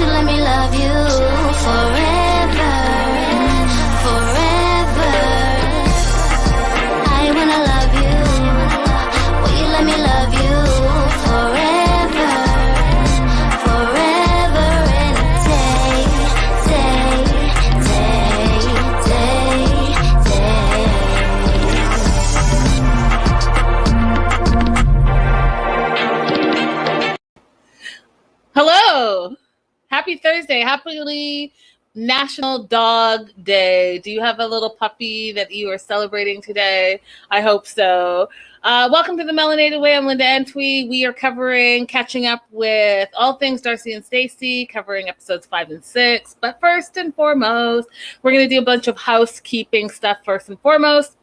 you let me love you forever, forever? I wanna love you. Will you let me love you forever, forever and a day, day, day, day, day. Hello. Happy Thursday. Happy National Dog Day. Do you have a little puppy that you are celebrating today? I hope so. Welcome to the Melanated Way. I'm Linda Antwi. We are catching up with all things Darcey and Stacey, covering episodes 5 and 6. But first and foremost, we're going to do a bunch of housekeeping stuff first and foremost.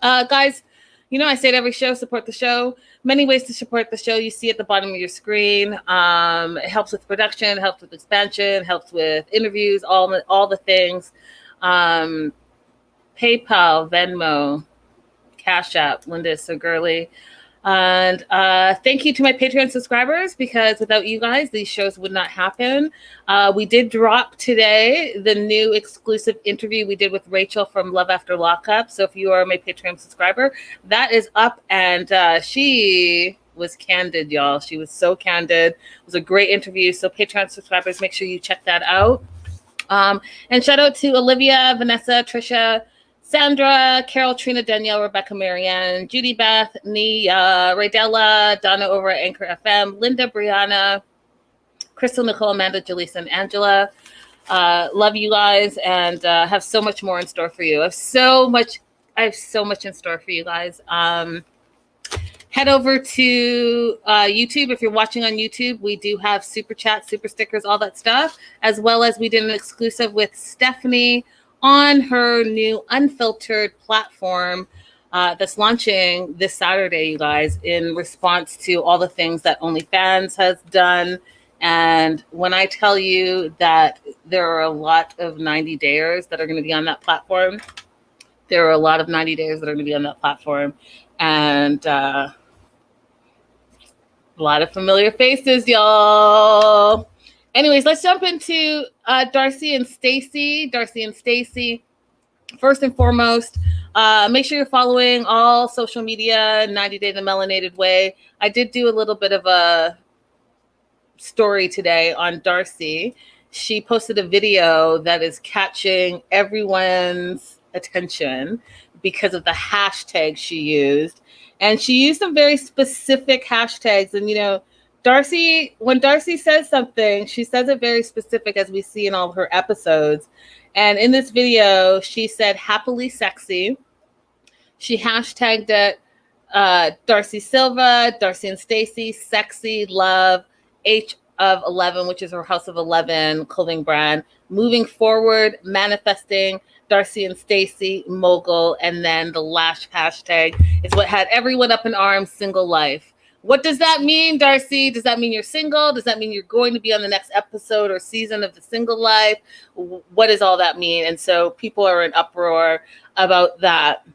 Guys, you know I say it every show, support the show. Many ways to support the show you see at the bottom of your screen. It helps with production, helps with expansion, helps with interviews, all the things. PayPal, Venmo, Cashapp, lindaissogirlie. And thank you to my Patreon subscribers, because without you guys, these shows would not happen. We did drop today the new exclusive interview we did with Rachel from Love After Lockup. So if you are my Patreon subscriber, that is up. And she was candid, y'all. She was so candid. It was a great interview. So Patreon subscribers, make sure you check that out. And shout out to Olivia, Vanessa, Trisha, Sandra, Carol, Trina, Danielle, Rebecca, Marianne, Judy, Beth, Nia, Raydella, Donna over at Anchor FM, Linda, Brianna, Crystal, Nicole, Amanda, Jaleesa, and Angela. Love you guys, and have so much more in store for you. I have so much in store for you guys. Head over to YouTube. If you're watching on YouTube, we do have super chats, super stickers, all that stuff, as well as we did an exclusive with Stephanie on her new unfiltered platform that's launching this Saturday, you guys, in response to all the things that OnlyFans has done. And when I tell you that there are a lot of 90-dayers that are going to be on that platform, there are a lot of 90-dayers that are going to be on that platform. And a lot of familiar faces, y'all. Anyways, let's jump into Darcey and Stacey. Darcey and Stacey. First and foremost, make sure you're following all social media, 90 Day the Melanated Way. I did do a little bit of a story today on Darcey. She posted a video that is catching everyone's attention because of the hashtag she used. And she used some very specific hashtags. And, you know, Darcey, when Darcey says something, she says it very specific, as we see in all of her episodes. And in this video, she said happily sexy. She hashtagged it Darcey Silva, Darcey and Stacey, sexy, love, H of 11, which is her House of 11 clothing brand. Moving forward, manifesting, Darcey and Stacey, mogul. And then the last hashtag is what had everyone up in arms, single life. What does that mean, Darcey? Does that mean you're single? Does that mean you're going to be on the next episode or season of The Single Life? What does all that mean? And so people are in uproar about that.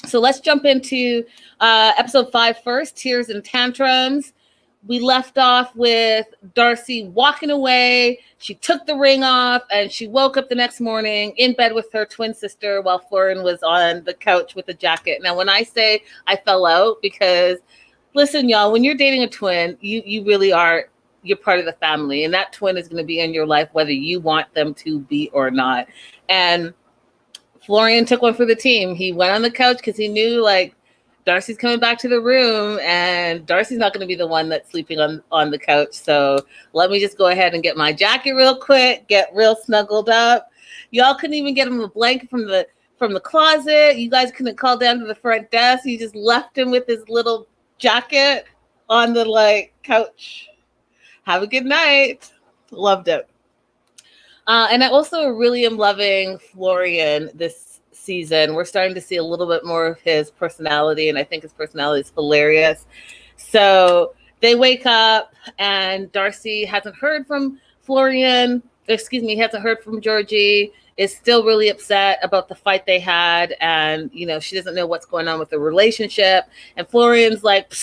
So let's jump into episode 5 first, Tears and Tantrums. We left off with Darcey walking away. She took the ring off, and she woke up the next morning in bed with her twin sister while Florian was on the couch with a jacket. Now, when I say I fell out, because listen, y'all, when you're dating a twin, you really are, you're part of the family. And that twin is going to be in your life, whether you want them to be or not. And Florian took one for the team. He went on the couch because he knew, like, Darcey's coming back to the room, and Darcey's not going to be the one that's sleeping on the couch. So let me just go ahead and get my jacket real quick, get real snuggled up. Y'all couldn't even get him a blanket from the closet. You guys couldn't call down to the front desk. You just left him with his little jacket on the couch. Have a good night. Loved it. And I also really am loving Florian this season. We're starting to see a little bit more of his personality, and I think his personality is hilarious. So they wake up, and Darcey hasn't heard from hasn't heard from Georgie, is still really upset about the fight they had, and, you know, she doesn't know what's going on with the relationship. And Florian's like,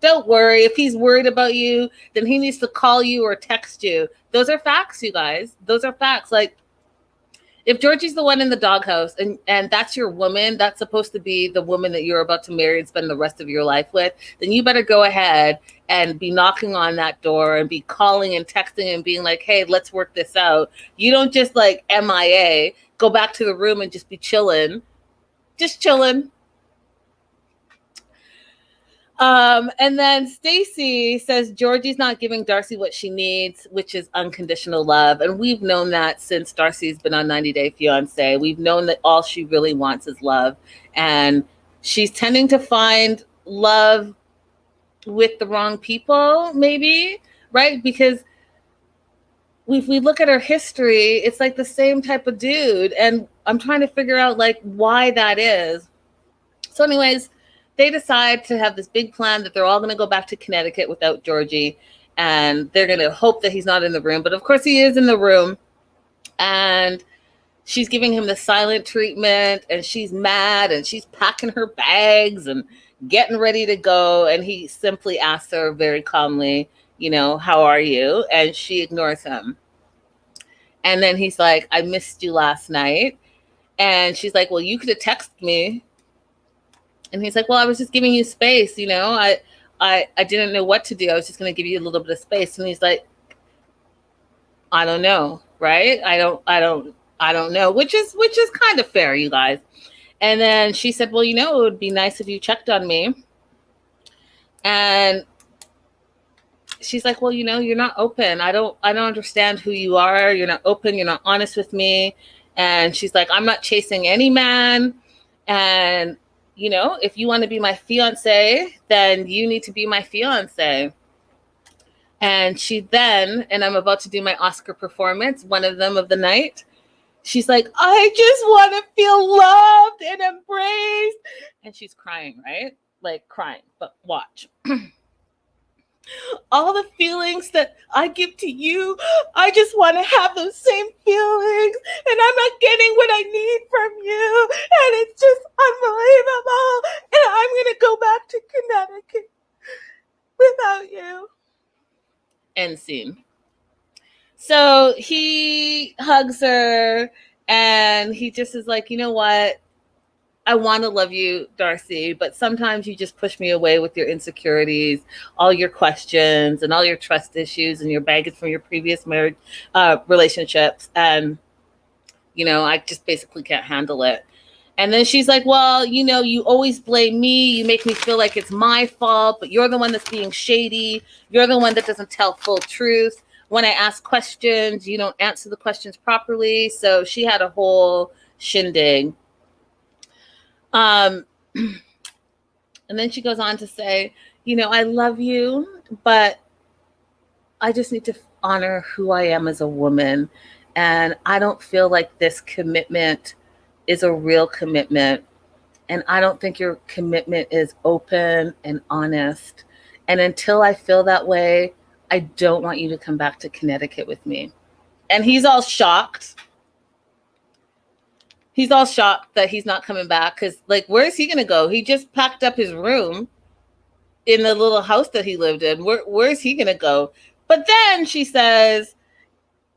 Don't worry. If he's worried about you, then he needs to call you or text you. Those are facts, you guys. Those are facts. Like, if Georgie's the one in the doghouse and that's your woman, that's supposed to be the woman that you're about to marry and spend the rest of your life with, then you better go ahead and be knocking on that door and be calling and texting and being like, hey, let's work this out. You don't just like MIA, go back to the room and just be chilling. Just chilling. And then Stacey says Georgie's not giving Darcey what she needs, which is unconditional love. And we've known that since Darcey's been on 90 Day Fiancé. We've known that all she really wants is love. And she's tending to find love with the wrong people, maybe, right? Because if we look at her history, it's like the same type of dude. And I'm trying to figure out like why that is. So anyways, they decide to have this big plan that they're all going to go back to Connecticut without Georgie. And they're going to hope that he's not in the room. But of course he is in the room. And she's giving him the silent treatment. And she's mad. And she's packing her bags and getting ready to go. And he simply asks her very calmly, you know, how are you? And she ignores him. And then he's like, I missed you last night. And she's like, well, you could have texted me. And he's like, well, I was just giving you space, you know, I didn't know what to do. I was just going to give you a little bit of space. And he's like, I don't know. Right. I don't know, which is kind of fair, you guys. And then she said, well, you know, it would be nice if you checked on me. And she's like, well, you know, you're not open. I don't understand who you are. You're not open. You're not honest with me. And she's like, I'm not chasing any man. And you know, if you want to be my fiance, then you need to be my fiance. And she then, and I'm about to do my Oscar performance, one of them of the night. She's like, I just want to feel loved and embraced. And she's crying, right? Like crying, but watch. All the feelings that I give to you, I just want to have those same feelings, and I'm not getting what I need from you, and it's just unbelievable, and I'm going to go back to Connecticut without you. End scene. So he hugs her, and he just is like, you know what? I want to love you, Darcey, but sometimes you just push me away with your insecurities, all your questions, and all your trust issues, and your baggage from your previous marriage relationships. And, you know, I just basically can't handle it. And then she's like, well, you know, you always blame me. You make me feel like it's my fault, but you're the one that's being shady. You're the one that doesn't tell full truth. When I ask questions, you don't answer the questions properly. So she had a whole shindig. And then she goes on to say, you know, I love you, but I just need to honor who I am as a woman. And I don't feel like this commitment is a real commitment. And I don't think your commitment is open and honest. And until I feel that way, I don't want you to come back to Connecticut with me. And he's all shocked. He's all shocked that he's not coming back because, like, where's he going to go? He just packed up his room in the little house that he lived in. Where's he going to go? But then she says,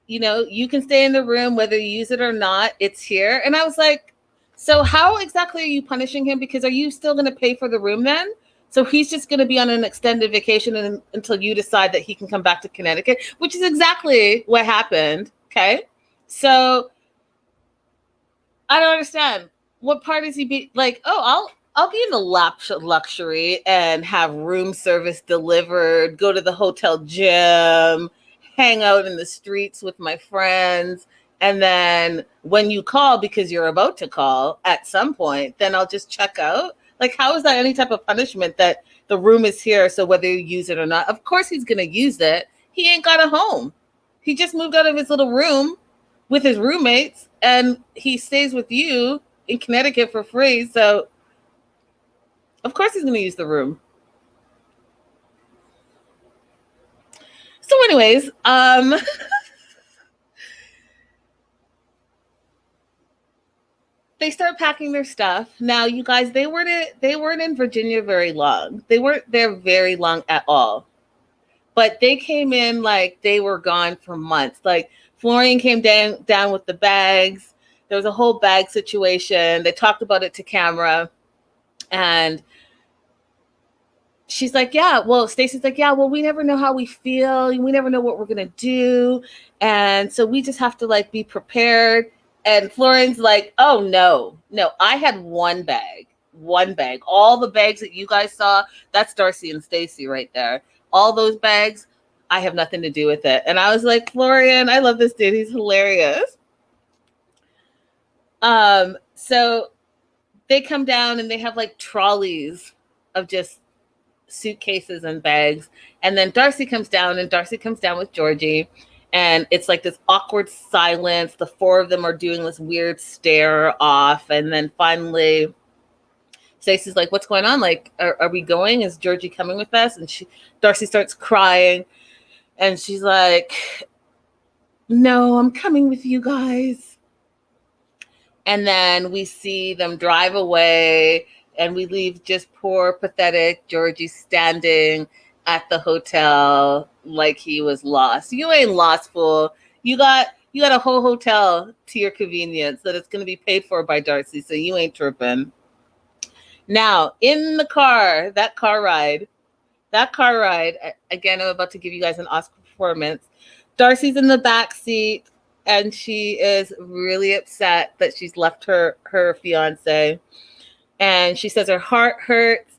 you know, you can stay in the room whether you use it or not. It's here. And I was like, so how exactly are you punishing him? Because are you still going to pay for the room then? So he's just going to be on an extended vacation until you decide that he can come back to Connecticut, which is exactly what happened. Okay. So I don't understand. What part is he be like? Oh, I'll be in the luxury and have room service delivered, go to the hotel gym, hang out in the streets with my friends. And then when you call, because you're about to call at some point, then I'll just check out. Like, how is that any type of punishment that the room is here? So whether you use it or not, of course he's going to use it. He ain't got a home. He just moved out of his little room with his roommates, and he stays with you in Connecticut for free. So of course he's going to use the room. So anyways, they start packing their stuff. Now, you guys, they weren't in Virginia very long. They weren't there very long at all. But they came in like they were gone for months. Like Florian came down with the bags. There was a whole bag situation. They talked about it to camera. And she's like, yeah, well, Stacey's like, yeah, well, we never know how we feel. We never know what we're going to do. And so we just have to like be prepared. And Florian's like, oh, no, I had one bag. All the bags that you guys saw, that's Darcey and Stacey right there. All those bags, I have nothing to do with it. And I was like, Florian, I love this dude. He's hilarious. So they come down and they have like trolleys of just suitcases and bags. And then Darcey comes down with Georgie. And it's like this awkward silence. The four of them are doing this weird stare off. And then finally, Stacey's like, what's going on? Like, are we going? Is Georgie coming with us? And Darcey starts crying. And she's like, no, I'm coming with you guys. And then we see them drive away. And we leave just poor, pathetic Georgie standing at the hotel like he was lost. You ain't lost, fool. You got a whole hotel to your convenience that it's going to be paid for by Darcey, so you ain't tripping. Now, in the car, that car ride, again, I'm about to give you guys an Oscar performance. Darcey's in the back seat, and she is really upset that she's left her fiance. And she says her heart hurts.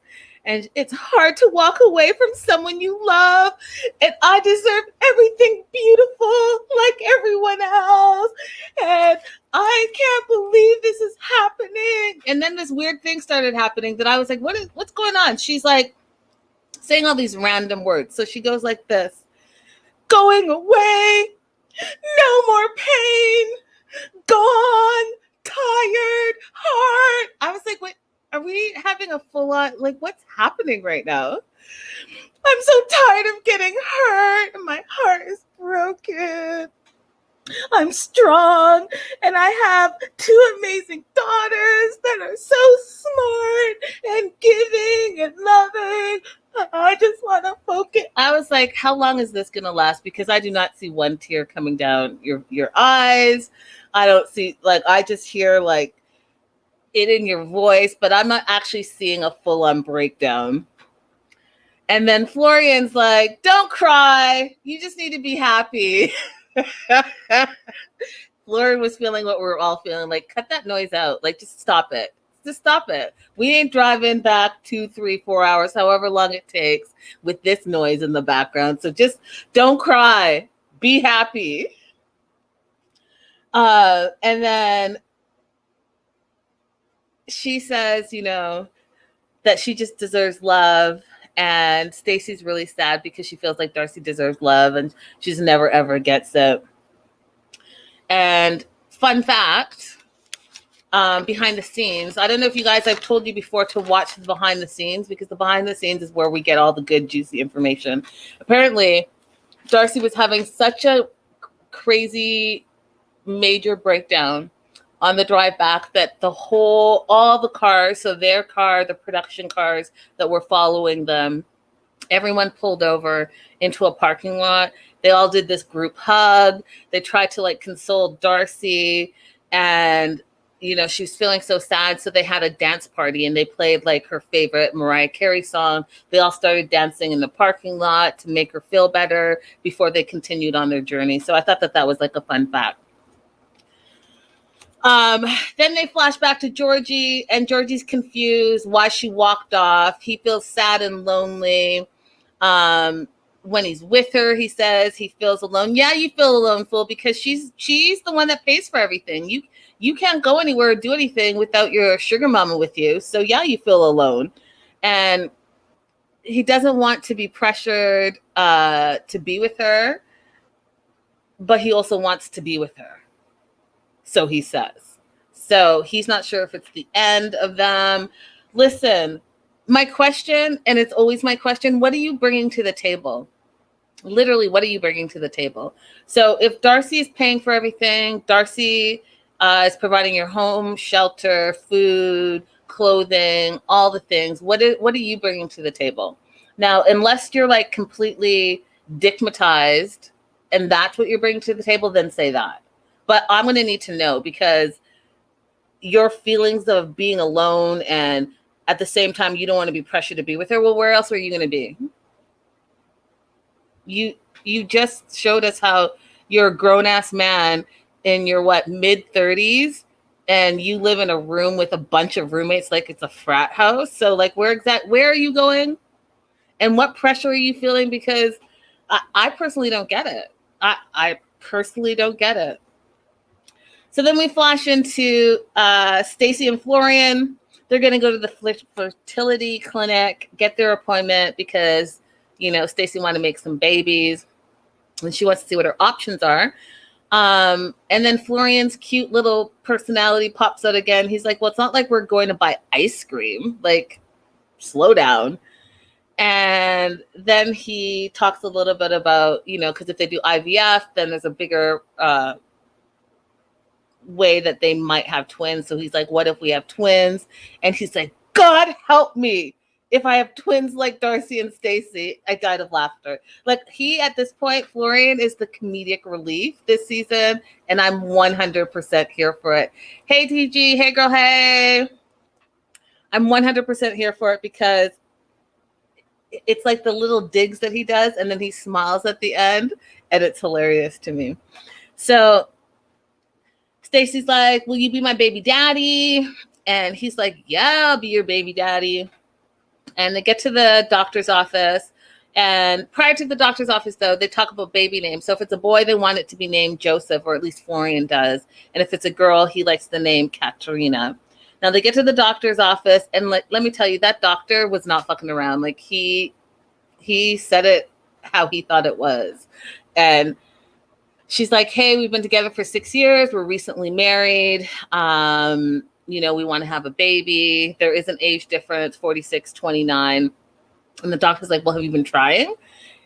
And it's hard to walk away from someone you love. And I deserve everything beautiful like everyone else. And I can't believe this is happening. And then this weird thing started happening that I was like, what's going on? She's like saying all these random words. So she goes like this: going away, no more pain, gone, tired, heart. I was like, what? Are we having a full on, like, what's happening right now? I'm so tired of getting hurt. My heart is broken. I'm strong. And I have two amazing daughters that are so smart and giving and loving. I just want to focus. I was like, how long is this going to last? Because I do not see one tear coming down your eyes. I don't see, like, I just hear, like, it in your voice, but I'm not actually seeing a full-on breakdown. And then Florian's like, don't cry. You just need to be happy. Florian was feeling what we're all feeling. Like, cut that noise out. Like, just stop it. Just stop it. We ain't driving back 2, 3, 4 hours, however long it takes, with this noise in the background. So just don't cry. Be happy. And then she says, you know, that she just deserves love. And Stacey's really sad because she feels like Darcey deserves love and she's never, ever gets it. And fun fact, behind the scenes, I don't know if you guys, I've told you before to watch the behind the scenes, because the behind the scenes is where we get all the good, juicy information. Apparently, Darcey was having such a crazy major breakdown on the drive back that all the cars, so their car, the production cars that were following them, everyone pulled over into a parking lot. They all did this group hug. They tried to like console Darcey, and you know, she was feeling so sad. So they had a dance party and they played like her favorite Mariah Carey song. They all started dancing in the parking lot to make her feel better before they continued on their journey. So I thought that was like a fun fact. Then they flash back to Georgie, and Georgie's confused why she walked off. He feels sad and lonely. When he's with her, he says he feels alone. Yeah, you feel alone, fool, because she's the one that pays for everything. You can't go anywhere or do anything without your sugar mama with you. So yeah, you feel alone. And he doesn't want to be pressured to be with her, but he also wants to be with her. So he says. So he's not sure if it's the end of them. Listen, my question, and it's always my question, what are you bringing to the table? Literally, what are you bringing to the table? So if Darcey is paying for everything, Darcey is providing your home, shelter, food, clothing, all the things. What are you bringing to the table? Now, unless you're like completely digmatized and that's what you're bringing to the table, then say that. But I'm going to need to know, because your feelings of being alone and at the same time you don't want to be pressured to be with her. Well, where else are you going to be? You just showed us how you're a grown-ass man in your mid-30s, and you live in a room with a bunch of roommates like it's a frat house. So like where are you going? And what pressure are you feeling? Because I personally don't get it. I personally don't get it. So then we flash into Stacey and Florian. They're going to go to the fertility clinic, get their appointment because, Stacey wanted to make some babies and she wants to see what her options are. And then Florian's cute little personality pops out again. He's like, well, it's not like we're going to buy ice cream. Like, slow down. And then he talks a little bit about, because if they do IVF, then there's a bigger way that they might have twins. So he's like, what if we have twins? And he's like, God help me if I have twins like Darcey and Stacey. I died of laughter. Like, he, at this point, Florian is the comedic relief this season, and I'm 100% here for it. Hey, TG. Hey, girl. Hey. I'm 100% here for it because it's like the little digs that he does, and then he smiles at the end, and it's hilarious to me. So Stacey's like, will you be my baby daddy? And he's like, yeah, I'll be your baby daddy. And they get to the doctor's office. And prior to the doctor's office, though, they talk about baby names. So if it's a boy, they want it to be named Joseph, or at least Florian does. And if it's a girl, he likes the name Katerina. Now they get to the doctor's office, and let me tell you, that doctor was not fucking around. Like, he said it how he thought it was. And she's like, hey, we've been together for 6 years. We're recently married. We want to have a baby. There is an age difference, 46, 29. And the doctor's like, well, have you been trying?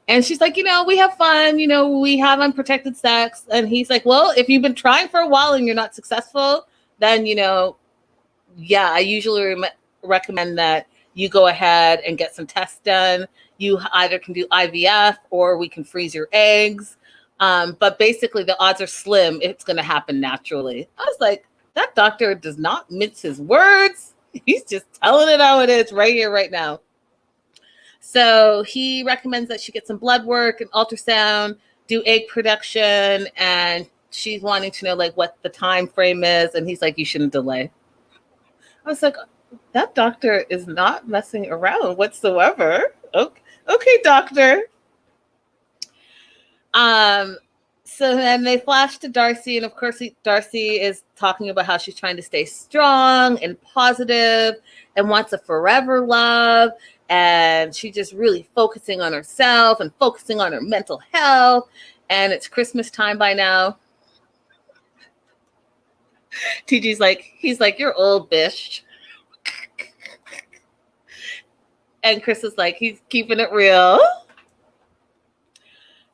And she's like, we have fun. We have unprotected sex. And he's like, well, if you've been trying for a while and you're not successful, then, yeah, I usually recommend that you go ahead and get some tests done. You either can do IVF or we can freeze your eggs. But basically the odds are slim it's going to happen naturally. I was like, that doctor does not mince his words. He's just telling it how it is right here, right now. So he recommends that she get some blood work and ultrasound, do egg production, and she's wanting to know like what the time frame is. And he's like, you shouldn't delay. I was like, that doctor is not messing around whatsoever. Okay, doctor. So then they flash to Darcey, and of course Darcey is talking about how she's trying to stay strong and positive and wants a forever love, and she's just really focusing on herself and focusing on her mental health. And it's Christmas time by now. TG's like, he's like, you're old, bitch. And Chris is like, he's keeping it real.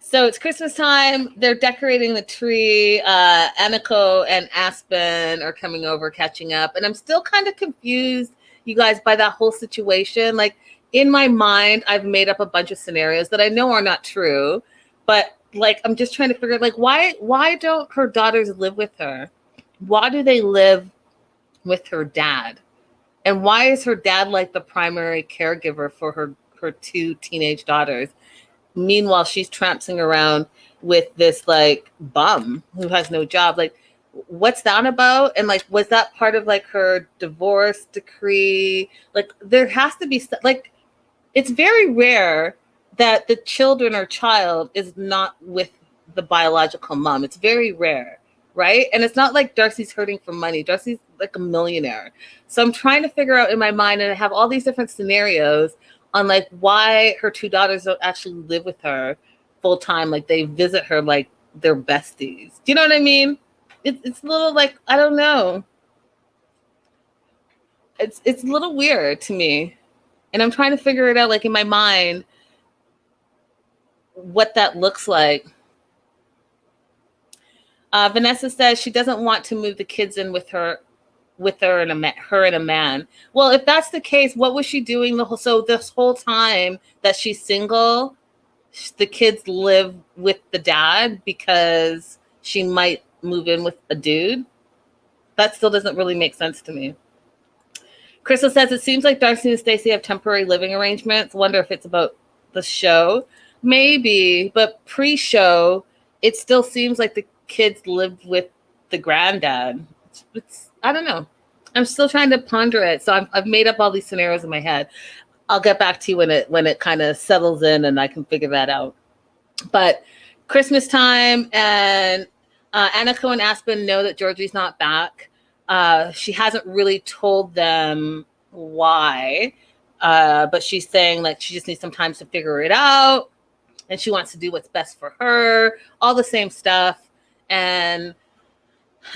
So it's Christmas time. They're decorating the tree. Aniko and Aspen are coming over, catching up. And I'm still kind of confused, you guys, by that whole situation. Like, in my mind, I've made up a bunch of scenarios that I know are not true. But, like, I'm just trying to figure out, like, why don't her daughters live with her? Why do they live with her dad? And why is her dad, like, the primary caregiver for her two teenage daughters? Meanwhile, she's tramping around with this like bum who has no job. Like, what's that about? And like, was that part of like her divorce decree? Like, there has to be like, it's very rare that the children or child is not with the biological mom. It's very rare, right? And it's not like Darcey's hurting for money. Darcey's like a millionaire. So I'm trying to figure out in my mind, and I have all these different scenarios on like why her two daughters don't actually live with her full time. Like, they visit her like they're besties. Do you know what I mean? It's a little like, I don't know. It's a little weird to me. And I'm trying to figure it out, like, in my mind, what that looks like. Vanessa says she doesn't want to move the kids in with her and a man. Well, if that's the case, what was she doing this whole time that she's single? The kids live with the dad because she might move in with a dude. That still doesn't really make sense to me. Crystal says it seems like Darcey and Stacey have temporary living arrangements. Wonder if it's about the show. Maybe, but pre-show, it still seems like the kids lived with the granddad. It's I don't know. I'm still trying to ponder it. So I've made up all these scenarios in my head. I'll get back to you when it kind of settles in and I can figure that out. But Christmas time, and Aniko and Aspen know that Georgie's not back. She hasn't really told them why, but she's saying like she just needs some time to figure it out, and she wants to do what's best for her. All the same stuff. And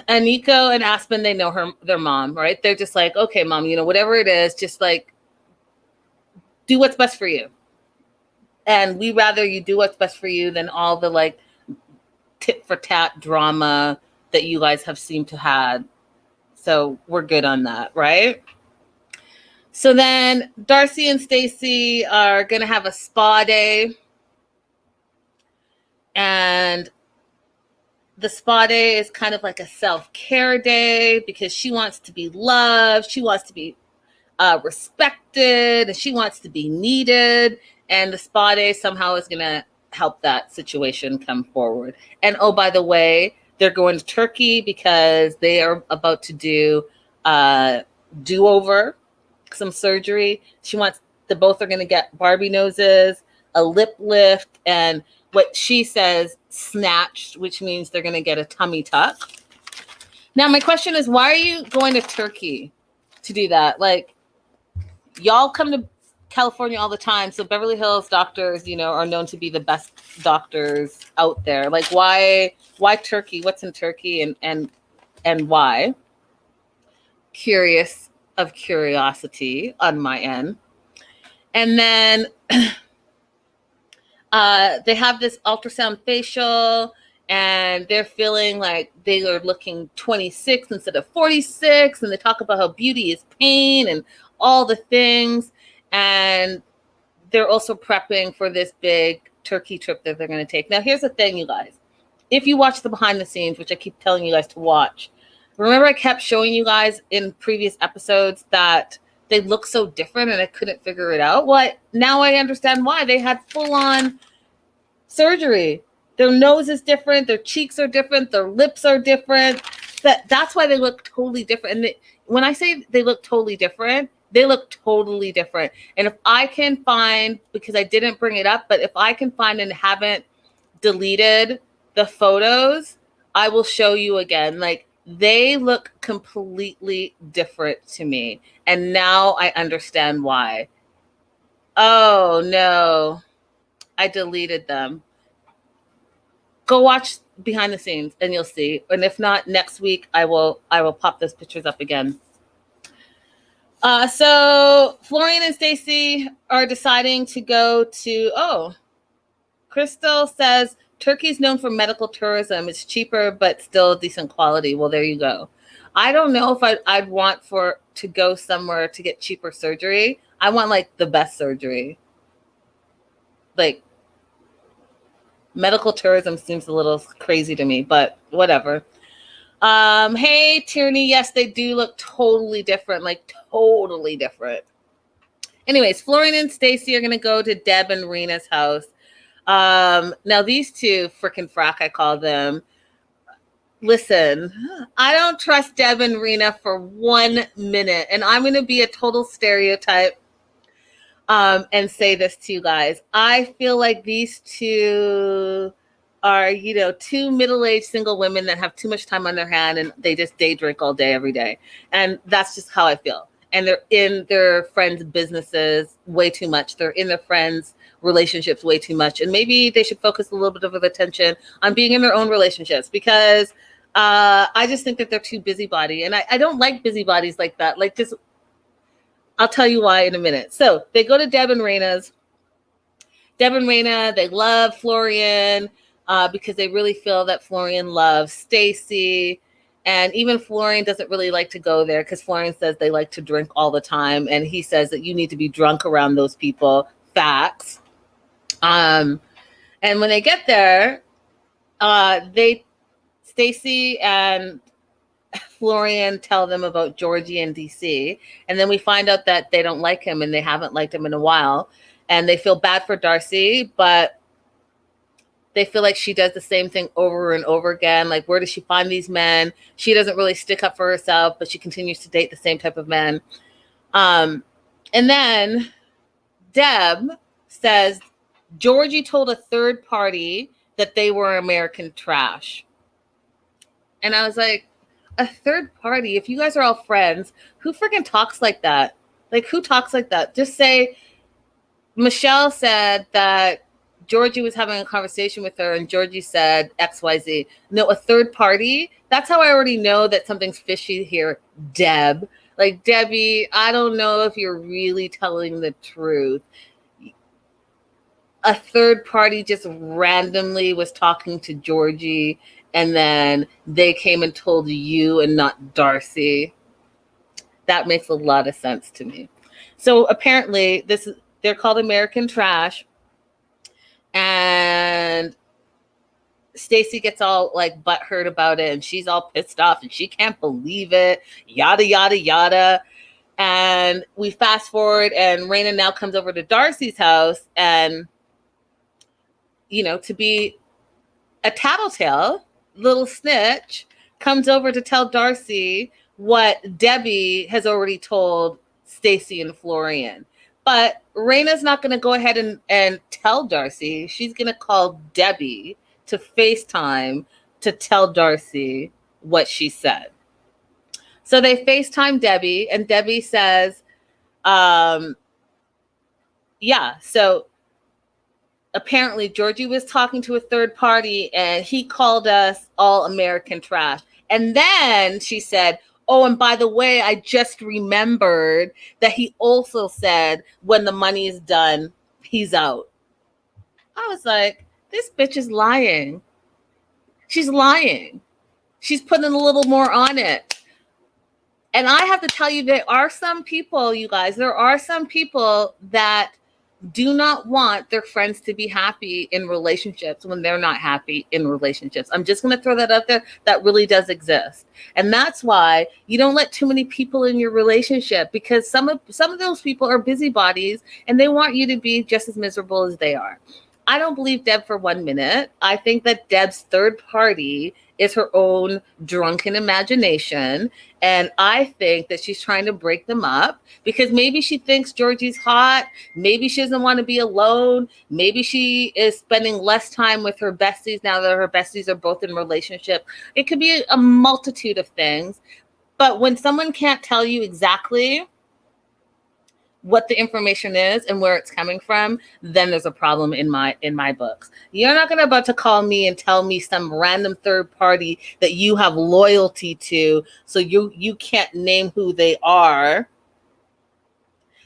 Aniko and Aspen, they know their mom, right? They're just like, okay, mom, whatever it is, just like do what's best for you. And we rather you do what's best for you than all the like tit for tat drama that you guys have seemed to had. So we're good on that, right? So then Darcey and Stacey are going to have a spa day. And the spa day is kind of like a self-care day because she wants to be loved. She wants to be respected, and she wants to be needed. And the spa day somehow is going to help that situation come forward. And oh, by the way, they're going to Turkey because they are about to do do-over, some surgery. Both are going to get Barbie noses, a lip lift, and what she says, snatched, which means they're going to get a tummy tuck. Now, my question is, why are you going to Turkey to do that? Like, y'all come to California all the time. So Beverly Hills doctors, are known to be the best doctors out there. Like, why Turkey? What's in Turkey and why? Curious of curiosity on my end. And then they have this ultrasound facial, and they're feeling like they are looking 26 instead of 46. And they talk about how beauty is pain and all the things. And they're also prepping for this big Turkey trip that they're going to take. Now, here's the thing, you guys. If you watch the behind the scenes, which I keep telling you guys to watch, remember I kept showing you guys in previous episodes that they look so different and I couldn't figure it out? Well, now I understand why. They had full-on surgery. Their nose is different. Their cheeks are different. Their lips are different. That's why they look totally different. And when I say they look totally different, they look totally different. And if I can find, because I didn't bring it up, but if I can find and haven't deleted the photos, I will show you again. Like, they look completely different to me. And now I understand why. Oh, no. I deleted them. Go watch behind the scenes and you'll see. And if not, next week I will pop those pictures up again. So Florian and Stacey are deciding to go to, Crystal says Turkey's known for medical tourism. It's cheaper, but still decent quality. Well, there you go. I don't know if I'd want to go somewhere to get cheaper surgery. I want like the best surgery. Like, medical tourism seems a little crazy to me, but whatever. Hey, Tierney. Yes, they do look totally different, like totally different. Anyways, Florian and Stacey are going to go to Deb and Reina's house. Now these two frickin' frack, I call them. Listen, I don't trust Deb and Reina for 1 minute, and I'm going to be a total stereotype and say this to you guys. I feel like these two are, two middle-aged single women that have too much time on their hand and they just day drink all day, every day. And that's just how I feel. And they're in their friends' businesses way too much. They're in their friends' relationships way too much. And maybe they should focus a little bit of their attention on being in their own relationships, because I just think that they're too busybody. And I don't like busybodies like that. Like, just, I'll tell you why in a minute. So they go to Deb and Reina's. Deb and Reina, they love Florian. because they really feel that Florian loves Stacey. And even Florian doesn't really like to go there because Florian says they like to drink all the time. And he says that you need to be drunk around those people. Facts. And when they get there, Stacey and Florian tell them about Georgie and DC. And then we find out that they don't like him and they haven't liked him in a while. And they feel bad for Darcey, but they feel like she does the same thing over and over again. Like, where does she find these men? She doesn't really stick up for herself, but she continues to date the same type of men. And then Deb says Georgie told a third party that they were American trash. And I was like, a third party? If you guys are all friends, who freaking talks like that? Like, who talks like that? Just say, Michelle said that Georgie was having a conversation with her and Georgie said XYZ. No, a third party? That's how I already know that something's fishy here, Deb. Like, Debbie, I don't know if you're really telling the truth. A third party just randomly was talking to Georgie and then they came and told you and not Darcey. That makes a lot of sense to me. So apparently they're called American Trash. And Stacey gets all like butthurt about it and she's all pissed off and she can't believe it. Yada, yada, yada. And we fast forward and Reina now comes over to Darcey's house and, you know, to be a tattletale, little snitch, comes over to tell Darcey what Debbie has already told Stacey and Florian. But Reina's not going to go ahead and tell Darcey. She's going to call Debbie to FaceTime to tell Darcey what she said. So they FaceTime Debbie, and Debbie says, yeah, so apparently Georgie was talking to a third party, and he called us all American trash. And then she said, oh, and by the way, I just remembered that he also said when the money is done, he's out. I was like, this bitch is lying. She's lying. She's putting a little more on it. And I have to tell you, there are some people, you guys, there are some people that do not want their friends to be happy in relationships when they're not happy in relationships. I'm just going to throw that out there. That really does exist. And that's why you don't let too many people in your relationship, because some of those people are busybodies and they want you to be just as miserable as they are. I don't believe Deb for 1 minute. I think that Deb's third party is her own drunken imagination. And I think that she's trying to break them up because maybe she thinks Georgie's hot. Maybe she doesn't want to be alone. Maybe she is spending less time with her besties now that her besties are both in relationship. It could be a multitude of things. But when someone can't tell you exactly what the information is and where it's coming from, then there's a problem in my books. You're not about to call me and tell me some random third party that you have loyalty to, so you can't name who they are,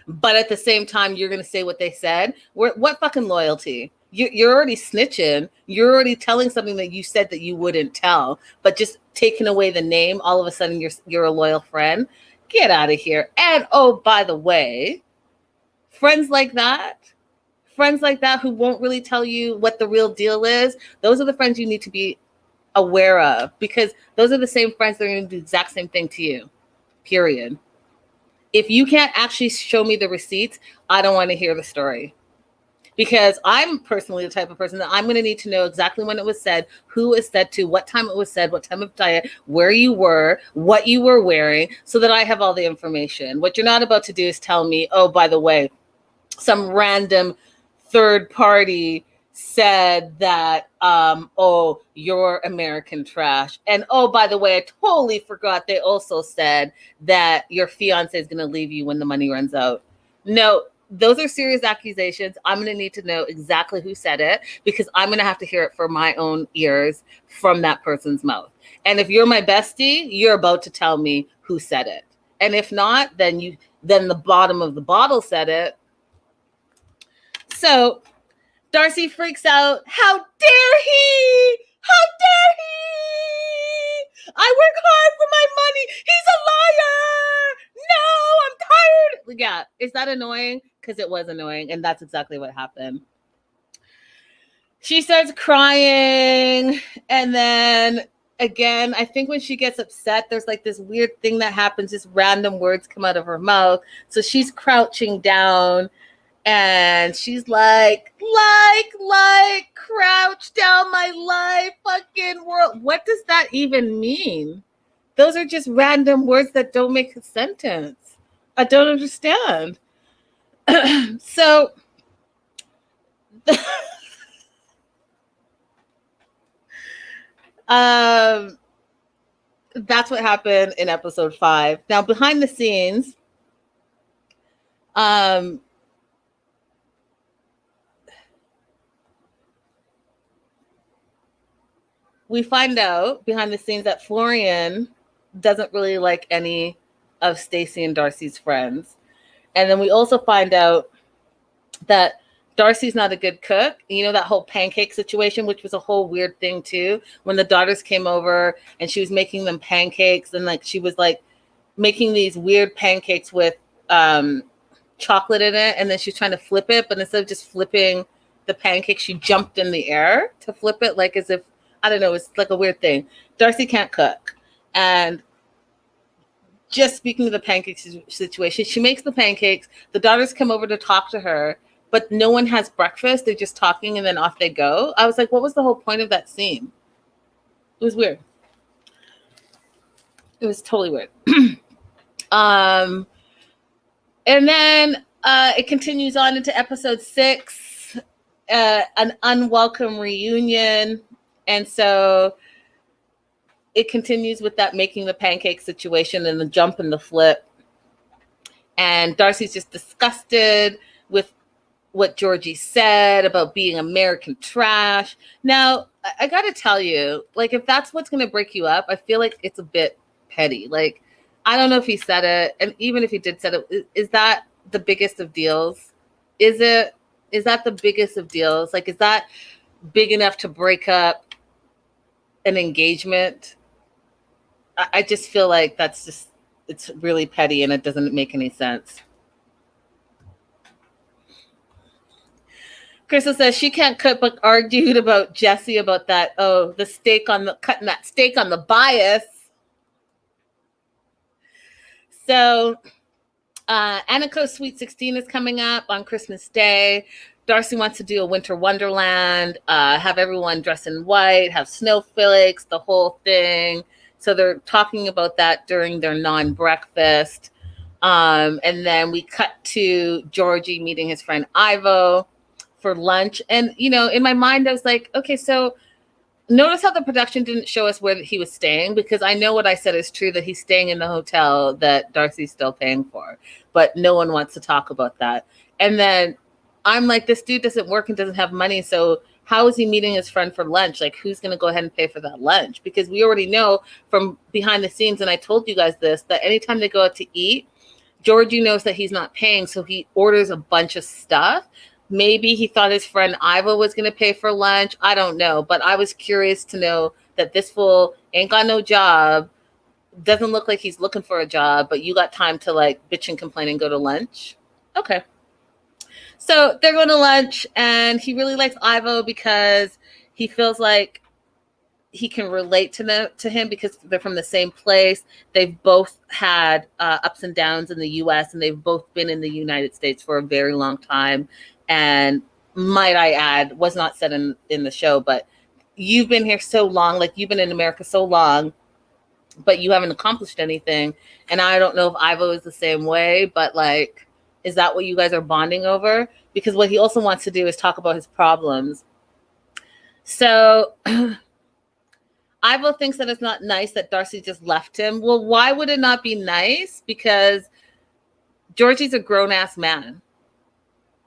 but at the same time you're going to say what they said. What fucking loyalty? You're already snitching. You're already telling something that you said that you wouldn't tell, but just taking away the name, all of a sudden you're a loyal friend. Get out of here. And oh, by the way, friends like that who won't really tell you what the real deal is, those are the friends you need to be aware of, because those are the same friends that are going to do the exact same thing to you, period. If you can't actually show me the receipts, I don't want to hear the story. Because I'm personally the type of person that I'm going to need to know exactly when it was said, who it was said to, what time it was said, what time of diet, where you were, what you were wearing, so that I have all the information. What you're not about to do is tell me, oh, by the way, some random third party said that, oh, you're American trash. And oh, by the way, I totally forgot they also said that your fiance is going to leave you when the money runs out. No, those are serious accusations. I'm going to need to know exactly who said it, because I'm going to have to hear it from my own ears from that person's mouth. And if you're my bestie, you're about to tell me who said it. And if not, then the bottom of the bottle said it. So Darcey freaks out. How dare he? How dare he? I work hard for my money. He's a liar. No, I'm tired. Yeah, is that annoying? Because it was annoying, and that's exactly what happened. She starts crying, and then again, I think when she gets upset, there's like this weird thing that happens, just random words come out of her mouth. So she's crouching down, and she's like, crouch down my life, fucking world. What does that even mean? Those are just random words that don't make a sentence. I don't understand. So that's what happened in episode 5. Now, behind the scenes, we find out behind the scenes that Florian doesn't really like any of Stacey and Darcey's friends. And then we also find out that Darcey's not a good cook. You know, that whole pancake situation, which was a whole weird thing too, when the daughters came over and she was making them pancakes, and like she was like making these weird pancakes with chocolate in it, and then she's trying to flip it, but instead of just flipping the pancake, she jumped in the air to flip it, like as if, I don't know, it's like a weird thing. Darcey can't cook. And just speaking of the pancake situation, she makes the pancakes, the daughters come over to talk to her, but no one has breakfast. They're just talking and then off they go. I was like, what was the whole point of that scene? It was weird. It was totally weird. And then it continues on into episode 6, an unwelcome reunion. And so it continues with that making the pancake situation and the jump and the flip. And Darcey's just disgusted with what Georgie said about being American trash. Now, I got to tell you, like, if that's what's going to break you up, I feel like it's a bit petty. Like, I don't know if he said it. And even if he did say it, is that the biggest of deals? Is that the biggest of deals? Like, is that big enough to break up an engagement? I just feel like it's really petty and it doesn't make any sense. Crystal says she can't cook, but argued about Jesse about that. Oh, cutting that steak on the bias. So, Aniko's Sweet 16 is coming up on Christmas Day. Darcey wants to do a winter wonderland, have everyone dress in white, have snowflakes, the whole thing. So they're talking about that during their non-breakfast. And then we cut to Georgie meeting his friend Ivo for lunch. And, you know, in my mind, I was like, okay, so notice how the production didn't show us where he was staying, because I know what I said is true, that he's staying in the hotel that Darcey's still paying for, but no one wants to talk about that. And then I'm like, this dude doesn't work and doesn't have money. So how is he meeting his friend for lunch? Like, who's going to go ahead and pay for that lunch? Because we already know from behind the scenes, and I told you guys this, that anytime they go out to eat, Georgie knows that he's not paying. So he orders a bunch of stuff. Maybe he thought his friend Ivo was going to pay for lunch. I don't know. But I was curious to know that this fool ain't got no job. Doesn't look like he's looking for a job, but you got time to like bitch and complain and go to lunch. Okay. So they're going to lunch, and he really likes Ivo because he feels like he can relate to him because they're from the same place. They've both had ups and downs in the U.S., and they've both been in the United States for a very long time. And might I add, was not said in the show, but you've been here so long, like you've been in America so long, but you haven't accomplished anything. And I don't know if Ivo is the same way, but like, is that what you guys are bonding over? Because what he also wants to do is talk about his problems. So Ivo thinks that it's not nice that Darcey just left him. Well, why would it not be nice? Because Georgie's a grown-ass man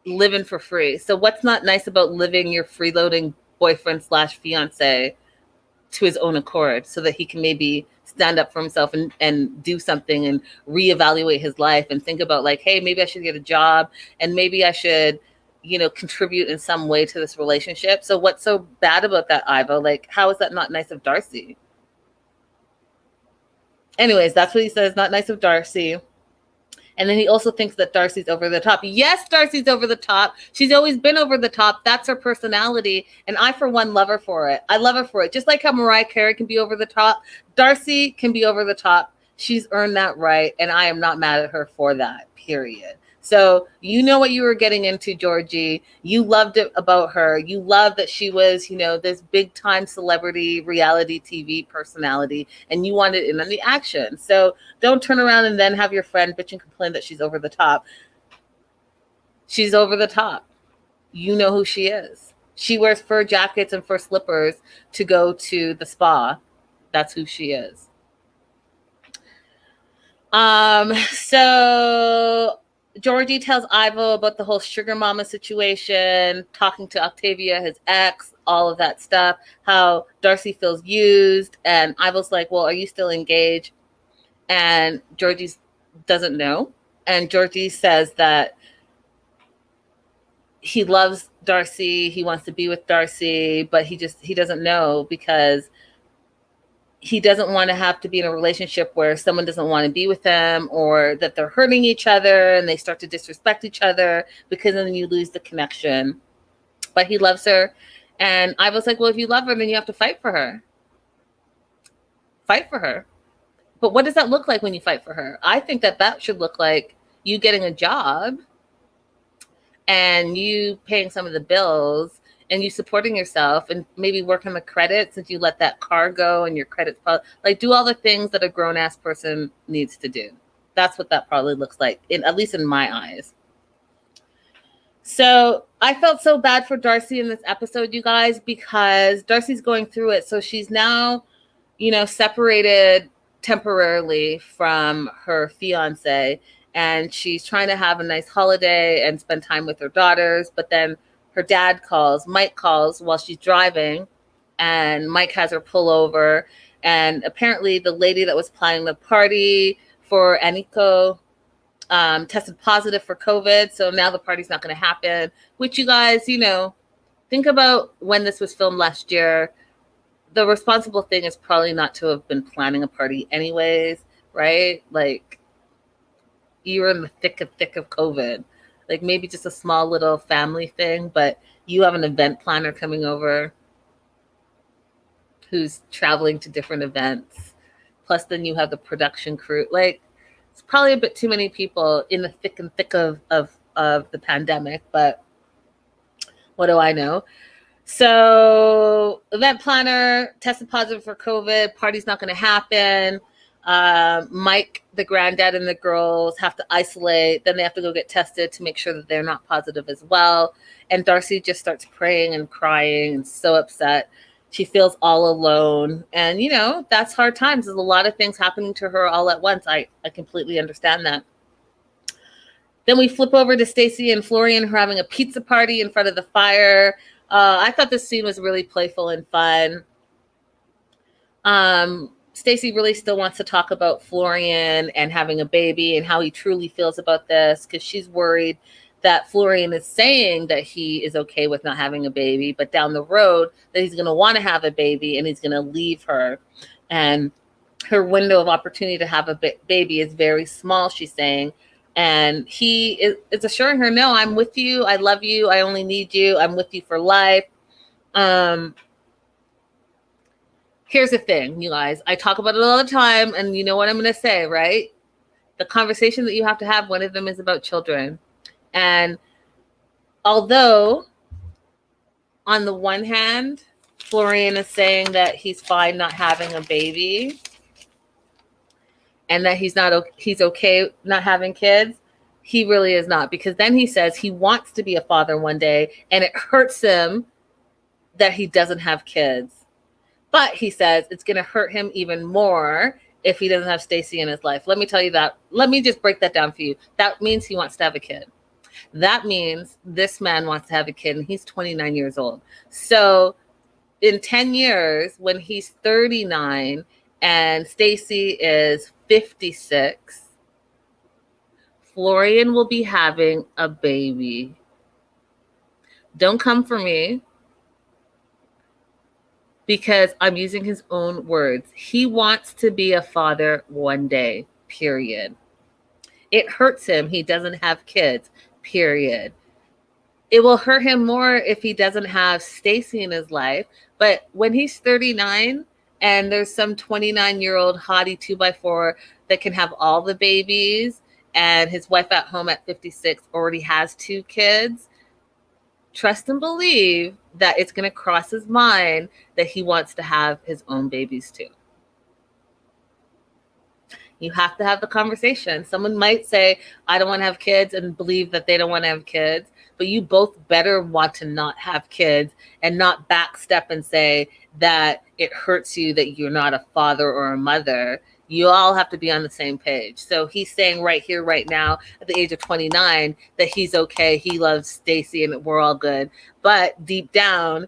living for free. So what's not nice about living your freeloading boyfriend / fiance to his own accord so that he can maybe stand up for himself and do something and reevaluate his life and think about like, hey, maybe I should get a job, and maybe I should contribute in some way to this relationship. So what's so bad about that, Ivo? Like, how is that not nice of Darcey? Anyways, that's what he says, not nice of Darcey. And then he also thinks that Darcey's over the top. Yes, Darcey's over the top. She's always been over the top. That's her personality. And I, for one, love her for it. I love her for it. Just like how Mariah Carey can be over the top, Darcey can be over the top. She's earned that right. And I am not mad at her for that, period. So you know what you were getting into, Georgie. You loved it about her. You loved that she was, this big time celebrity reality TV personality, and you wanted in on the action. So don't turn around and then have your friend bitch and complain that she's over the top. She's over the top. You know who she is. She wears fur jackets and fur slippers to go to the spa. That's who she is. So Georgie tells Ivo about the whole sugar mama situation, talking to Octavia, his ex, all of that stuff, how Darcey feels used. And Ivo's like, well, are you still engaged? And Georgie doesn't know. And Georgie says that he loves Darcey. He wants to be with Darcey, but he doesn't know because he doesn't want to have to be in a relationship where someone doesn't want to be with him, or that they're hurting each other and they start to disrespect each other, because then you lose the connection. But he loves her. And I was like, well, if you love her, then you have to fight for her. Fight for her. But what does that look like when you fight for her? I think that should look like you getting a job and you paying some of the bills and you supporting yourself and maybe working the credit since you let that car go and your credits, like do all the things that a grown-ass person needs to do. That's what that probably looks like, at least in my eyes. So I felt so bad for Darcey in this episode, you guys, because Darcey's going through it. So she's now, separated temporarily from her fiance, and she's trying to have a nice holiday and spend time with her daughters. But then her dad Mike calls while she's driving, and Mike has her pull over. And apparently the lady that was planning the party for Aniko tested positive for COVID. So now the party's not going to happen, which, you guys, think about when this was filmed last year. The responsible thing is probably not to have been planning a party anyways, right? Like, you were in the thick of COVID. Like, maybe just a small little family thing, but you have an event planner coming over who's traveling to different events. Plus, then you have the production crew. Like, it's probably a bit too many people in the thick of the pandemic, but what do I know? So, event planner tested positive for COVID. Party's not going to happen. Mike, the granddad, and the girls have to isolate. Then they have to go get tested to make sure that they're not positive as well. And Darcey just starts praying and crying and so upset. She feels all alone. And, that's hard times. There's a lot of things happening to her all at once. I completely understand that. Then we flip over to Stacey and Florian, who are having a pizza party in front of the fire. I thought this scene was really playful and fun. Stacey really still wants to talk about Florian and having a baby and how he truly feels about this, because she's worried that Florian is saying that he is okay with not having a baby, but down the road that he's going to want to have a baby and he's going to leave her. And her window of opportunity to have a baby is very small, she's saying. And he is assuring her, no, I'm with you. I love you. I only need you. I'm with you for life. Here's the thing, you guys. I talk about it all the time, and you know what I'm going to say, right? The conversation that you have to have, one of them is about children. And although, on the one hand, Florian is saying that he's fine not having a baby, and that he's okay not having kids, he really is not. Because then he says he wants to be a father one day, and it hurts him that he doesn't have kids. But he says it's going to hurt him even more if he doesn't have Stacey in his life. Let me tell you that. Let me just break that down for you. That means he wants to have a kid. That means this man wants to have a kid, and he's 29 years old. So in 10 years, when he's 39 and Stacey is 56, Florian will be having a baby. Don't come for me, because I'm using his own words. He wants to be a father one day, period. It hurts him. He doesn't have kids, period. It will hurt him more if he doesn't have Stacey in his life. But when he's 39 and there's some 29-year-old hottie 2x4 that can have all the babies, and his wife at home at 56 already has 2 kids, trust and believe that it's going to cross his mind that he wants to have his own babies too. You have to have the conversation. Someone might say, I don't want to have kids, and believe that they don't want to have kids. But you both better want to not have kids and not backstep and say that it hurts you that you're not a father or a mother. You all have to be on the same page. So he's saying right here, right now, at the age of 29, that he's okay. He loves Stacey and we're all good. But deep down,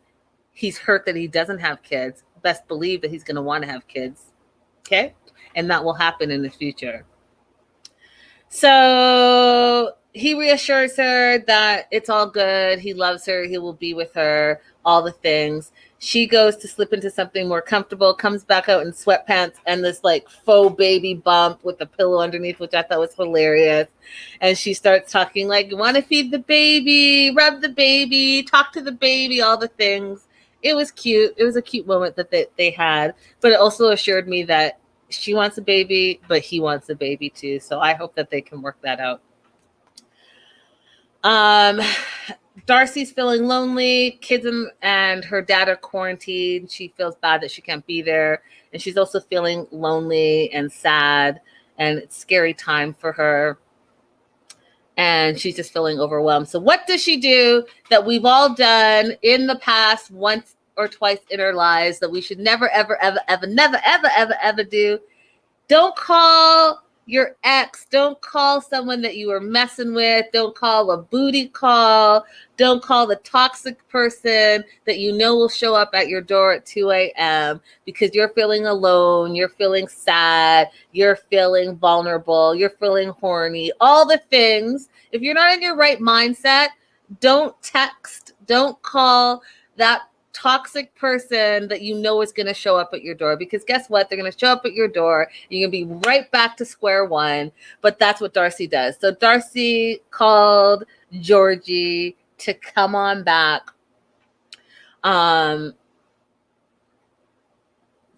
he's hurt that he doesn't have kids. Best believe that he's going to want to have kids. Okay? And that will happen in the future. So he reassures her that it's all good. He loves her. He will be with her. All the things. She goes to slip into something more comfortable, comes back out in sweatpants and this like faux baby bump with a pillow underneath, which I thought was hilarious. And she starts talking like, you want to feed the baby, rub the baby, talk to the baby, all the things. It was cute. It was a cute moment that they had. But it also assured me that she wants a baby, but he wants a baby too. So I hope that they can work that out. Darcey's feeling lonely. Kids and her dad are quarantined. She feels bad that she can't be there. And she's also feeling lonely and sad. And it's a scary time for her. And she's just feeling overwhelmed. So what does she do that we've all done in the past once or twice in our lives that we should never, ever, ever, ever, never, ever, ever, ever do? Don't call your ex. Don't call someone that you were messing with. Don't call a booty call. Don't call the toxic person that you know will show up at your door at 2 a.m. because you're feeling alone. You're feeling sad. You're feeling vulnerable. You're feeling horny. All the things. If you're not in your right mindset, don't text. Don't call that toxic person that you know is going to show up at your door, because guess what? They're going to show up at your door. You're going to be right back to square one. But that's what Darcey does. So Darcey called Georgie to come on back to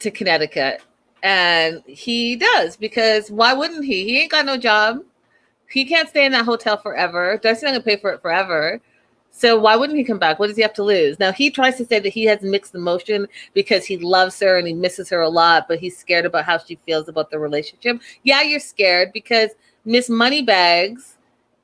Connecticut. And he does, because why wouldn't he? He ain't got no job. He can't stay in that hotel forever. Darcey's not going to pay for it forever. So why wouldn't he come back? What does he have to lose? Now, he tries to say that he has mixed emotion because he loves her and he misses her a lot, but he's scared about how she feels about the relationship. Yeah, you're scared because Miss Moneybags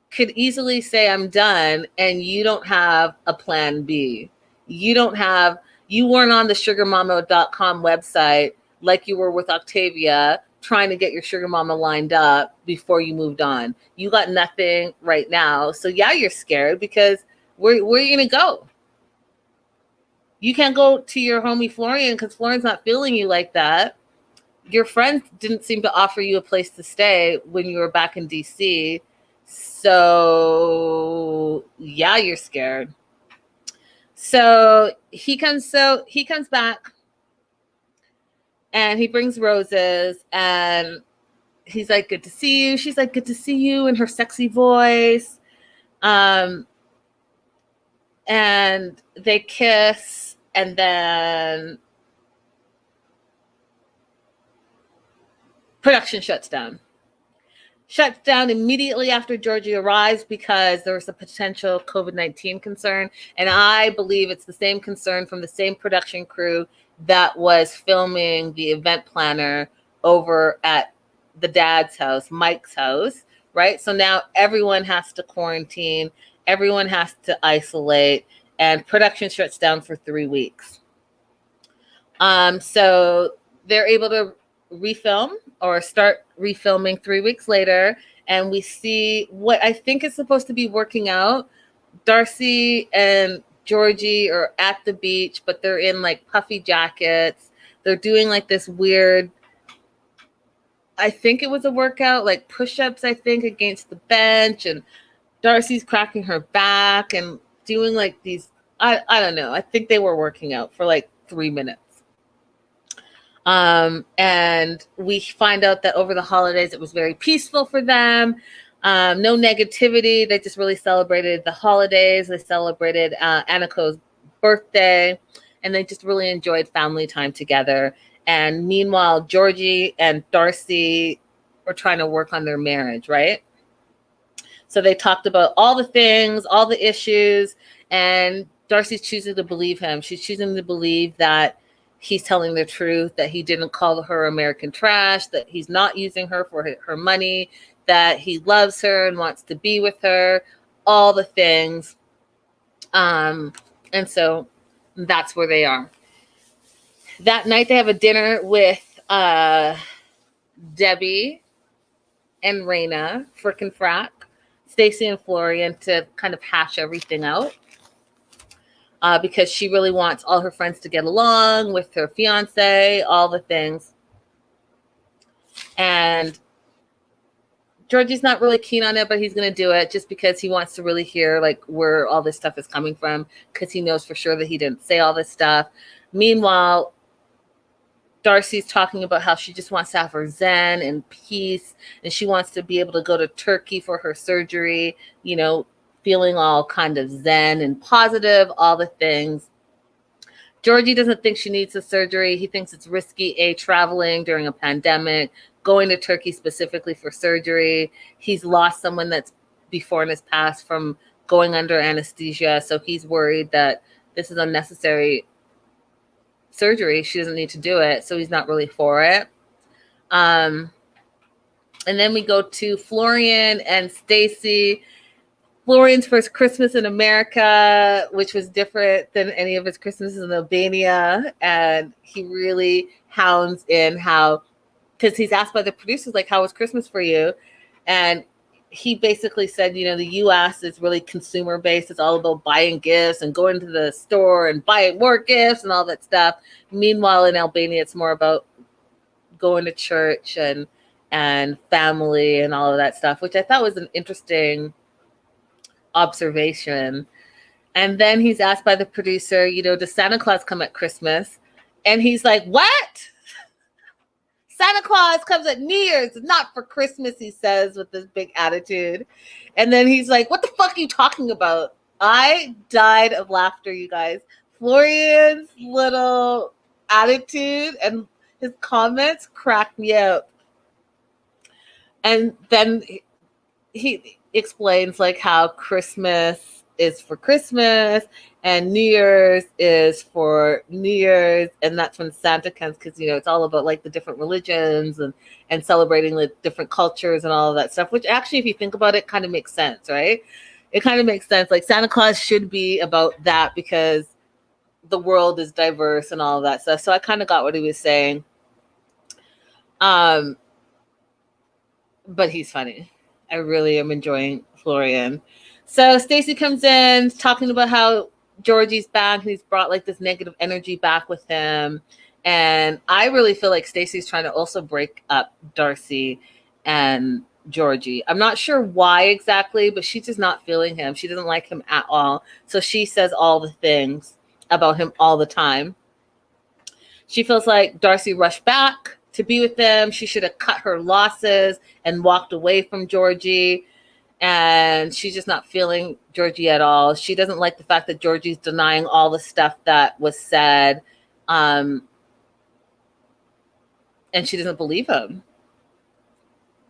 could easily say, I'm done, and you don't have a plan B. You weren't on the sugarmama.com website like you were with Octavia trying to get your sugar mama lined up before you moved on. You got nothing right now. So yeah, you're scared because where are you going to go? You can't go to your homie Florian because Florian's not feeling you like that. Your friends didn't seem to offer you a place to stay when you were back in DC. So yeah, you're scared. So he comes back and he brings roses and he's like, good to see you. She's like, good to see you, in her sexy voice. And they kiss, and then production shuts down. Shuts down immediately after Georgie arrives because there was a potential COVID-19 concern. And I believe it's the same concern from the same production crew that was filming the event planner over at the dad's house, Mike's house, right? So now everyone has to quarantine. Everyone has to isolate, and production shuts down for 3 weeks. So they're able to refilm or start refilming 3 weeks later, and we see what I think is supposed to be working out. Darcey and Georgie are at the beach, but they're in like puffy jackets. They're doing like this weird, I think it was a workout, like push-ups, I think, against the bench, and Darcey's cracking her back, and doing like these, I don't know. I think they were working out for like 3 minutes. And we find out that over the holidays, it was very peaceful for them. No negativity. They just really celebrated the holidays. They celebrated Aniko's birthday, and they just really enjoyed family time together. And meanwhile, Georgie and Darcey were trying to work on their marriage, right? So they talked about all the things, all the issues, and Darcey's choosing to believe him. She's choosing to believe that he's telling the truth, that he didn't call her American trash, that he's not using her for her money, that he loves her and wants to be with her, all the things. And so that's where they are. That night they have a dinner with Debbie and Reina, frickin' frack, Stacey and Florian, to kind of hash everything out. Because she really wants all her friends to get along with her fiance, all the things. And Georgie's not really keen on it, but he's going to do it just because he wants to really hear like where all this stuff is coming from, because he knows for sure that he didn't say all this stuff. Meanwhile, Darcey's talking about how she just wants to have her zen and peace, and she wants to be able to go to Turkey for her surgery, you know, feeling all kind of zen and positive, all the things. Georgie doesn't think she needs the surgery. He thinks it's risky, traveling during a pandemic, going to Turkey specifically for surgery. He's lost someone that's before in his past from going under anesthesia, so he's worried that this is unnecessary surgery. She doesn't need to do it, so he's not really for it. And then we go to Florian and Stacey. Florian's first Christmas in America, which was different than any of his Christmases in Albania. And he really hounds in how, because he's asked by the producers, like, how was Christmas for you? And he basically said, you know, the US is really consumer based. It's all about buying gifts and going to the store and buying more gifts and all that stuff. Meanwhile, in Albania, it's more about going to church and family and all of that stuff, which I thought was an interesting observation. And then he's asked by the producer, you know, does Santa Claus come at Christmas? And he's like, what? Santa Claus comes at New Year's, not for Christmas, he says with this big attitude. And then he's like, what the fuck are you talking about? I died of laughter, you guys. Florian's little attitude and his comments cracked me up. And then he explains like how Christmas is for Christmas and New Year's is for New Year's, and that's when Santa comes, because you know it's all about like the different religions and celebrating the different cultures and all of that stuff, which actually, if you think about it, kind of makes sense, right? It kind of makes sense. Like Santa Claus should be about that because the world is diverse and all of that stuff. So I kind of got what he was saying. But he's funny. I really am enjoying Florian. So Stacey comes in talking about how Georgie's back and he's brought like this negative energy back with him. And I really feel like Stacey's trying to also break up Darcey and Georgie. I'm not sure why exactly, but she's just not feeling him. She doesn't like him at all. So she says all the things about him all the time. She feels like Darcey rushed back to be with them. She should have cut her losses and walked away from Georgie. And she's just not feeling Georgie at all. She doesn't like the fact that Georgie's denying all the stuff that was said. And she doesn't believe him.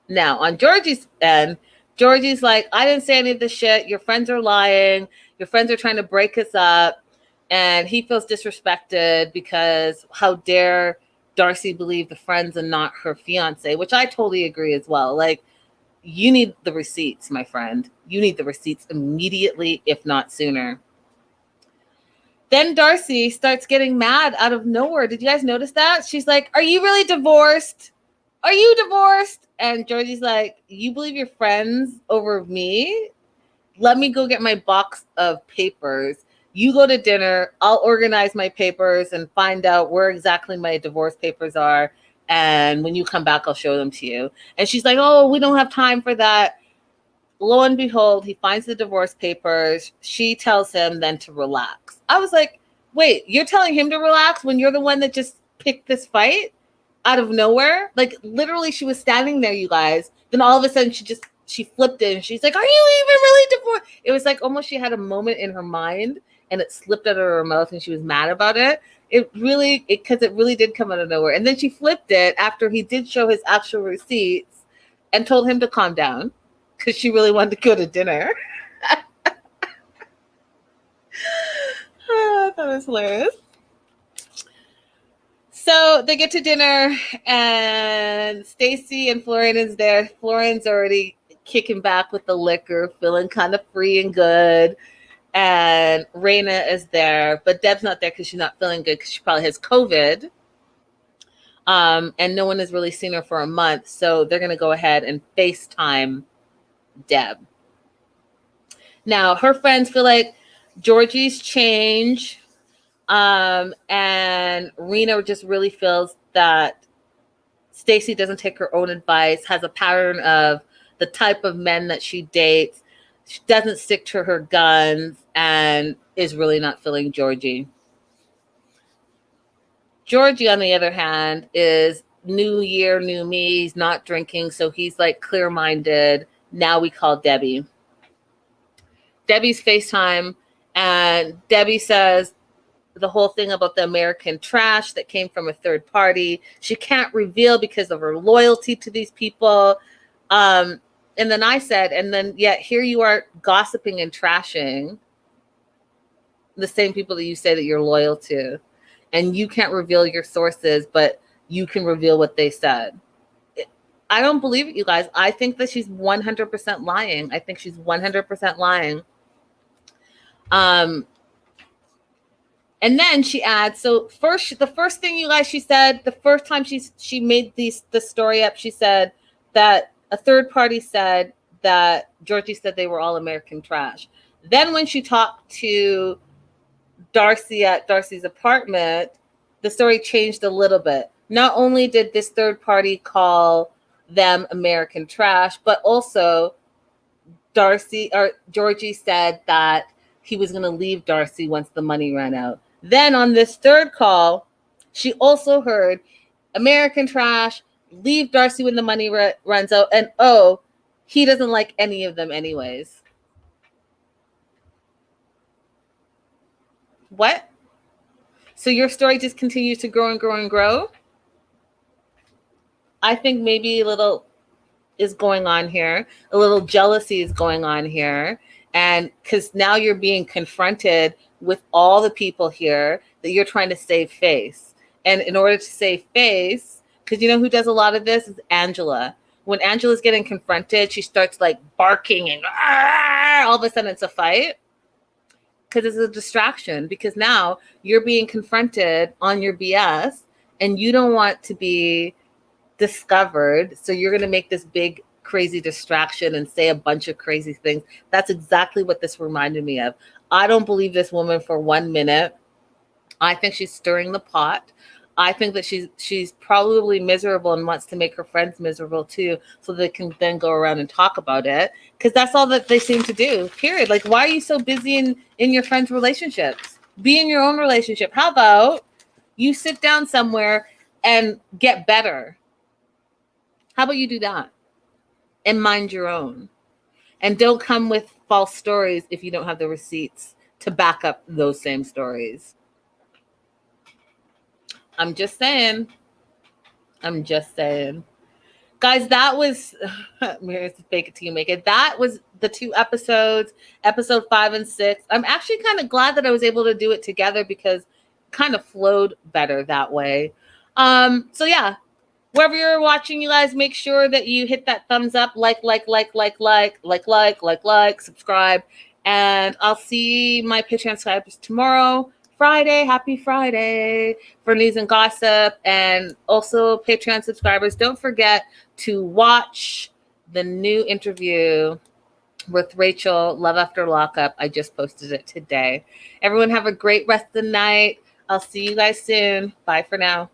Now, on Georgie's end, Georgie's like, I didn't say any of this shit. Your friends are lying. Your friends are trying to break us up. And he feels disrespected because how dare Darcey believe the friends and not her fiance, which I totally agree as well. Like, you need the receipts, my friend. You need the receipts immediately, if not sooner. Then Darcey starts getting mad out of nowhere. Did you guys notice that? She's like, are you really divorced? Are you divorced? And Georgie's like, you believe your friends over me? Let me go get my box of papers. You go to dinner. I'll organize my papers and find out where exactly my divorce papers are. And when you come back, I'll show them to you. And she's like, oh, we don't have time for that. lo and behold, he finds the divorce papers. She tells him then to relax. I was like, wait, you're telling him to relax when you're the one that just picked this fight out of nowhere? Like, literally, she was standing there, you guys. Then all of a sudden, she flipped it and she's like, are you even really divorced? It was like almost she had a moment in her mind and it slipped out of her mouth and she was mad about it. Because it really did come out of nowhere. And then she flipped it after he did show his actual receipts and told him to calm down because she really wanted to go to dinner. I thought it was hilarious. So they get to dinner and Stacey and Florian's there. Florian's already kicking back with the liquor, feeling kind of free and good. And Reina is there, but Deb's not there because she's not feeling good because she probably has COVID. And no one has really seen her for a month. So they're going to go ahead and FaceTime Deb. Now, her friends feel like Georgie's changed. And Reina just really feels that Stacey doesn't take her own advice, has a pattern of the type of men that she dates. She doesn't stick to her guns and is really not feeling Georgie. Georgie, on the other hand, is new year, new me. He's not drinking, so he's like clear-minded. Now we call Debbie. Debbie's FaceTime, and Debbie says the whole thing about the American trash that came from a third party. She can't reveal because of her loyalty to these people. And then I said, and then yet here you are gossiping and trashing the same people that you say that you're loyal to. And you can't reveal your sources, but you can reveal what they said. I don't believe it, you guys. I think that she's 100% lying. I think she's 100% lying. And then she adds, so the first thing, you guys, she said, the first time she made the story up, she said that a third party said that Georgie said they were all American trash. Then when she talked to Darcey at Darcey's apartment, the story changed a little bit. Not only did this third party call them American trash, but also Georgie said that he was going to leave Darcey once the money ran out. Then on this third call, she also heard American trash, leave Darcey when the money runs out, and he doesn't like any of them anyways. What? So your story just continues to grow and grow and grow? I think maybe a little is going on here. A little jealousy is going on here. And because now you're being confronted with all the people here that you're trying to save face. And in order to save face, because you know who does a lot of this is Angela. When Angela's getting confronted, she starts like barking and all of a sudden it's a fight. Because it's a distraction. Because now you're being confronted on your BS and you don't want to be discovered. So you're going to make this big crazy distraction and say a bunch of crazy things. That's exactly what this reminded me of. I don't believe this woman for 1 minute. I think she's stirring the pot. I think that she's probably miserable and wants to make her friends miserable too, so they can then go around and talk about it. Because that's all that they seem to do, period. Like, why are you so busy in your friends' relationships? Be in your own relationship. How about you sit down somewhere and get better? How about you do that? And mind your own. And don't come with false stories if you don't have the receipts to back up those same stories. I'm just saying. Guys, that was, here's the fake it till you make it. That was the 2 episodes, episode 5 and 6. I'm actually kind of glad that I was able to do it together because it kind of flowed better that way. So yeah, wherever you're watching, you guys, make sure that you hit that thumbs up, like, subscribe. And I'll see my Patreon subscribers tomorrow. Friday, happy Friday, for news and gossip. And also Patreon subscribers, don't forget to watch the new interview with Rachel, Love After Lockup. I just posted it today. Everyone have a great rest of the night. I'll see you guys soon. Bye for now.